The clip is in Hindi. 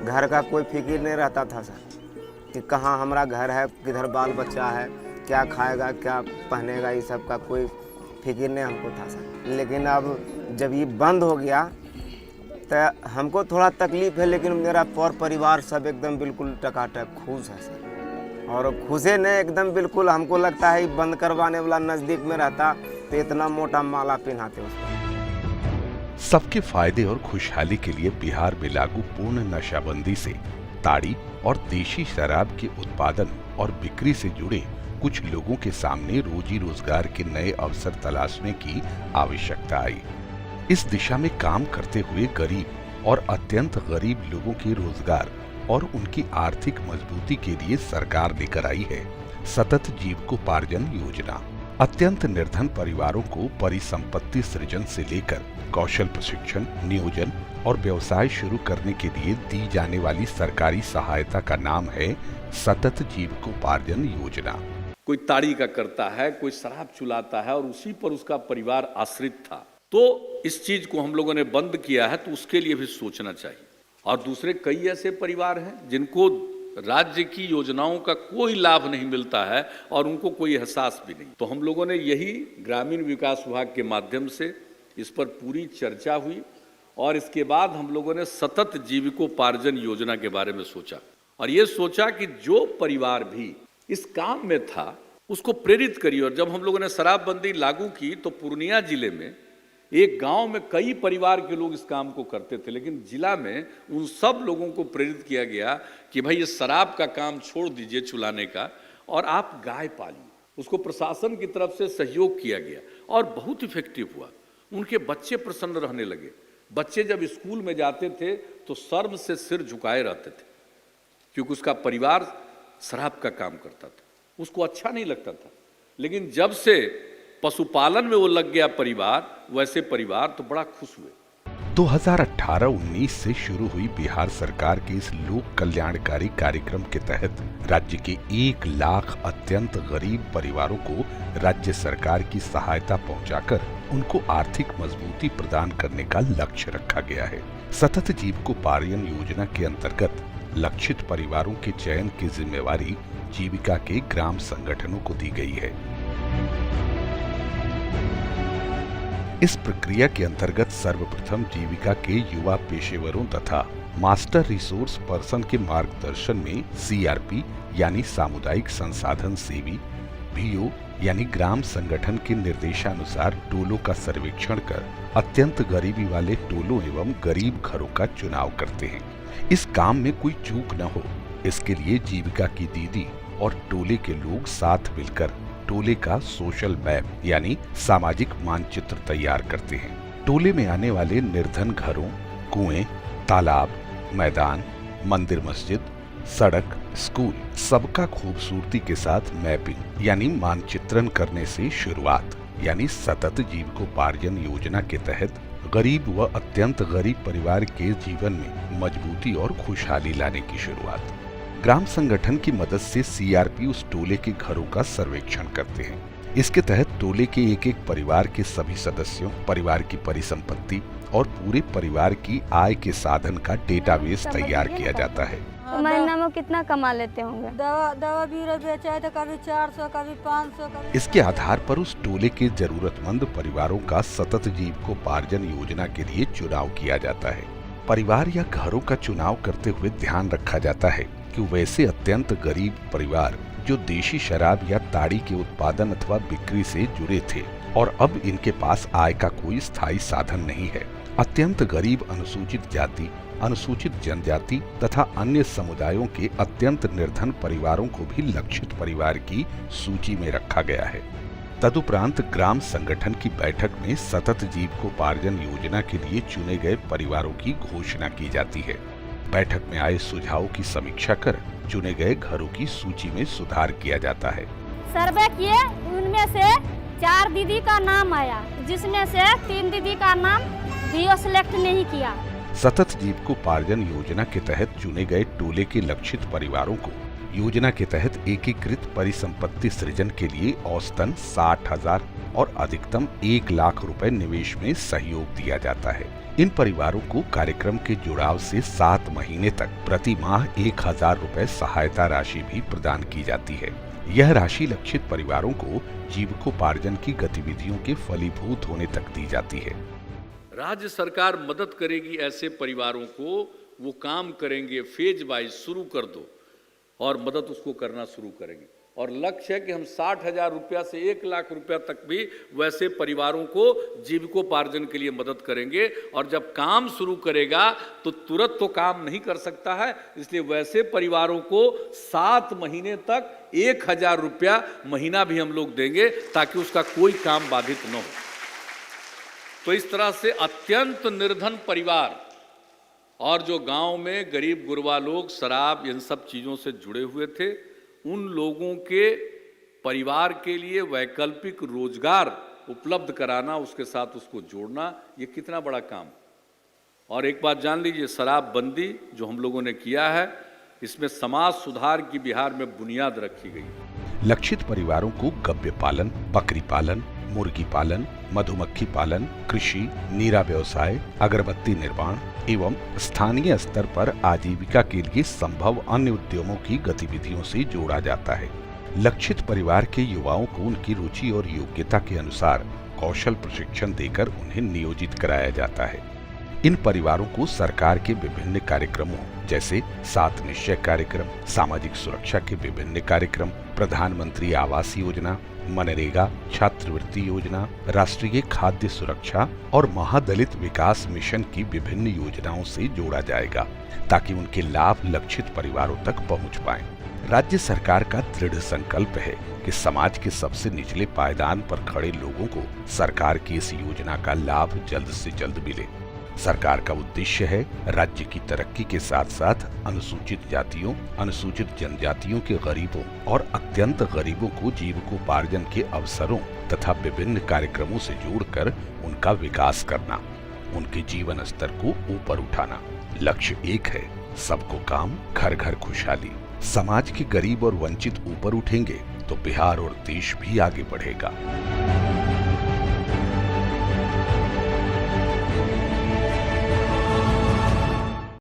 घर का कोई फिक्र नहीं रहता था सर, कि कहाँ हमारा घर है, किधर बाल बच्चा है, क्या खाएगा, क्या पहनेगा, ये सब का कोई फिक्र नहीं हमको था सर। लेकिन अब जब ये बंद हो गया तो हमको थोड़ा तकलीफ है, लेकिन मेरा परिवार सब एकदम बिल्कुल टकाटक खुश है सर। और खुशे ने एकदम बिल्कुल, हमको लगता है बंद करवाने वाला नज़दीक में रहता तो इतना मोटा माला पहनाते उसको। सबके फायदे और खुशहाली के लिए बिहार में लागू पूर्ण नशाबंदी से ताड़ी और देशी शराब के उत्पादन और बिक्री से जुड़े कुछ लोगों के सामने रोजी रोजगार के नए अवसर तलाशने की आवश्यकता आई। इस दिशा में काम करते हुए गरीब और अत्यंत गरीब लोगों के रोजगार और उनकी आर्थिक मजबूती के लिए सरकार लेकर आई है सतत जीविकोपार्जन योजना। अत्यंत निर्धन परिवारों को परिसंपत्ति सृजन से लेकर कौशल प्रशिक्षण, नियोजन और व्यवसाय शुरू करने के लिए दी जाने वाली सरकारी सहायता का नाम है सतत जीविकोपार्जन योजना। कोई ताड़ी का करता है, कोई शराब चुलाता है और उसी पर उसका परिवार आश्रित था, तो इस चीज को हम लोगों ने बंद किया है, तो उसके लिए भी सोचना चाहिए। और दूसरे कई ऐसे परिवार हैं जिनको राज्य की योजनाओं का कोई लाभ नहीं मिलता है और उनको कोई एहसास भी नहीं। तो हम लोगों ने यही ग्रामीण विकास विभाग के माध्यम से इस पर पूरी चर्चा हुई और इसके बाद हम लोगों ने सतत जीविकोपार्जन योजना के बारे में सोचा और ये सोचा कि जो परिवार भी इस काम में था उसको प्रेरित करिए। और जब हम लोगों ने शराबबंदी लागू की तो पूर्णिया जिले में एक गांव में कई परिवार के लोग इस काम को करते थे, लेकिन जिला में उन सब लोगों को प्रेरित किया गया कि भाई ये शराब का काम छोड़ दीजिए चुलाने का और आप गाय पालिए। उसको प्रशासन की तरफ से सहयोग किया गया और बहुत इफेक्टिव हुआ। उनके बच्चे प्रसन्न रहने लगे। बच्चे जब स्कूल में जाते थे तो शर्म से सिर झुकाए रहते थे, क्योंकि उसका परिवार शराब का काम करता था, उसको अच्छा नहीं लगता था। लेकिन जब से पशुपालन में वो लग गया परिवार, वैसे परिवार तो बड़ा खुश हुए। 2018-19 से शुरू हुई बिहार सरकार के इस लोक कल्याणकारी कार्यक्रम के तहत राज्य के 1 लाख अत्यंत गरीब परिवारों को राज्य सरकार की सहायता पहुंचाकर उनको आर्थिक मजबूती प्रदान करने का लक्ष्य रखा गया है। सतत जीविकोपार्जन योजना के अंतर्गत लक्षित परिवारों के चयन की जिम्मेवारी जीविका के ग्राम संगठनों को दी गई है। इस प्रक्रिया के अंतर्गत सर्वप्रथम जीविका के युवा पेशेवरों तथा मास्टर रिसोर्स पर्सन के मार्गदर्शन में सीआरपी यानी सामुदायिक संसाधन सेवी, भीओ यानी ग्राम संगठन के निर्देशानुसार टोलों का सर्वेक्षण कर अत्यंत गरीबी वाले टोलों एवं गरीब घरों का चुनाव करते हैं। इस काम में कोई चूक न हो, इसके लिए जीविका की दीदी और टोले के लोग साथ मिलकर टोले का सोशल मैप यानी सामाजिक मानचित्र तैयार करते हैं। टोले में आने वाले निर्धन घरों, कुएं, तालाब, मैदान, मंदिर मस्जिद, सड़क, स्कूल सबका खूबसूरती के साथ मैपिंग यानी मानचित्रण करने से शुरुआत यानी सतत जीविकोपार्जन योजना के तहत गरीब व अत्यंत गरीब परिवार के जीवन में मजबूती और खुशहाली लाने की शुरुआत। ग्राम संगठन की मदद से सीआरपी उस टोले के घरों का सर्वेक्षण करते हैं। इसके तहत टोले के एक परिवार के सभी सदस्यों, परिवार की परिसंपत्ति और पूरे परिवार की आय के साधन का डेटाबेस तैयार किया जाता है। महीना में कितना कमा लेते होंगे? दवा भी बेचा है तो कभी 400, कभी 500, कभी। इसके आधार पर उस टोले के जरूरतमंद परिवारों का सतत जीविकोपार्जन योजना के लिए चुनाव किया जाता है। परिवार या घरों का चुनाव करते हुए ध्यान रखा जाता है कि वैसे अत्यंत गरीब परिवार जो देशी शराब या ताड़ी के उत्पादन अथवा बिक्री से जुड़े थे और अब इनके पास आय का कोई स्थायी साधन नहीं है। अत्यंत गरीब अनुसूचित जाति, अनुसूचित जनजाति तथा अन्य समुदायों के अत्यंत निर्धन परिवारों को भी लक्षित परिवार की सूची में रखा गया है। तदुपरांत ग्राम संगठन की बैठक में सतत जीविकोपार्जन योजना के लिए चुने गए परिवारों की घोषणा की जाती है। बैठक में आए सुझावों की समीक्षा कर चुने गए घरों की सूची में सुधार किया जाता है। सर्वे किए, उनमें से 4 दीदी का नाम आया, जिसमें से 3 दीदी का नाम बीओ सिलेक्ट नहीं किया। सतत जीविकोपार्जन योजना के तहत चुने गए टोले के लक्षित परिवारों को योजना के तहत एकीकृत परिसंपत्ति सृजन के लिए औसतन 60,000 और अधिकतम 1 लाख रुपए निवेश में सहयोग दिया जाता है। इन परिवारों को कार्यक्रम के जुड़ाव से 7 महीने तक प्रति माह 1000 रुपए सहायता राशि भी प्रदान की जाती है। यह राशि लक्षित परिवारों को जीविकोपार्जन की गतिविधियों के फलीभूत होने तक दी जाती है। राज्य सरकार मदद करेगी ऐसे परिवारों को, वो काम करेंगे, फेज वाइज शुरू कर दो और मदद उसको करना शुरू करेंगे। और लक्ष्य है कि हम 60,000 रुपया से 1 लाख रुपया तक भी वैसे परिवारों को जीविकोपार्जन के लिए मदद करेंगे। और जब काम शुरू करेगा तो तुरंत तो काम नहीं कर सकता है, इसलिए वैसे परिवारों को 7 महीने तक 1000 रुपया महीना भी हम लोग देंगे ताकि उसका कोई काम बाधित न हो। तो इस तरह से अत्यंत निर्धन परिवार और जो गांव में गरीब गुरबा लोग शराब इन सब चीज़ों से जुड़े हुए थे, उन लोगों के परिवार के लिए वैकल्पिक रोजगार उपलब्ध कराना, उसके साथ उसको जोड़ना, ये कितना बड़ा काम। और एक बात जान लीजिए, शराबबंदी जो हम लोगों ने किया है, इसमें समाज सुधार की बिहार में बुनियाद रखी गई। लक्षित परिवारों को गव्य पालन, बकरी पालन, मुर्गी पालन, मधुमक्खी पालन, कृषि, नीरा व्यवसाय, अगरबत्ती निर्माण एवं स्थानीय स्तर पर आजीविका के लिए संभव अन्य उद्यमों की गतिविधियों से जोड़ा जाता है। लक्षित परिवार के युवाओं को उनकी रुचि और योग्यता के अनुसार कौशल प्रशिक्षण देकर उन्हें नियोजित कराया जाता है। इन परिवारों को सरकार के विभिन्न कार्यक्रमों जैसे 7 निश्चय कार्यक्रम, सामाजिक सुरक्षा के विभिन्न कार्यक्रम, प्रधानमंत्री आवास योजना, मनरेगा, छात्रवृत्ति योजना, राष्ट्रीय खाद्य सुरक्षा और महादलित विकास मिशन की विभिन्न योजनाओं से जोड़ा जाएगा ताकि उनके लाभ लक्षित परिवारों तक पहुंच पाएं। राज्य सरकार का दृढ़ संकल्प है कि समाज के सबसे निचले पायदान पर खड़े लोगों को सरकार की इस योजना का लाभ जल्द से जल्द मिले। सरकार का उद्देश्य है राज्य की तरक्की के साथ साथ अनुसूचित जातियों, अनुसूचित जनजातियों के गरीबों और अत्यंत गरीबों को जीविकोपार्जन के अवसरों तथा विभिन्न कार्यक्रमों से जोड़कर उनका विकास करना, उनके जीवन स्तर को ऊपर उठाना। लक्ष्य एक है, सबको काम, घर घर खुशहाली। समाज के गरीब और वंचित ऊपर उठेंगे तो बिहार और देश भी आगे बढ़ेगा।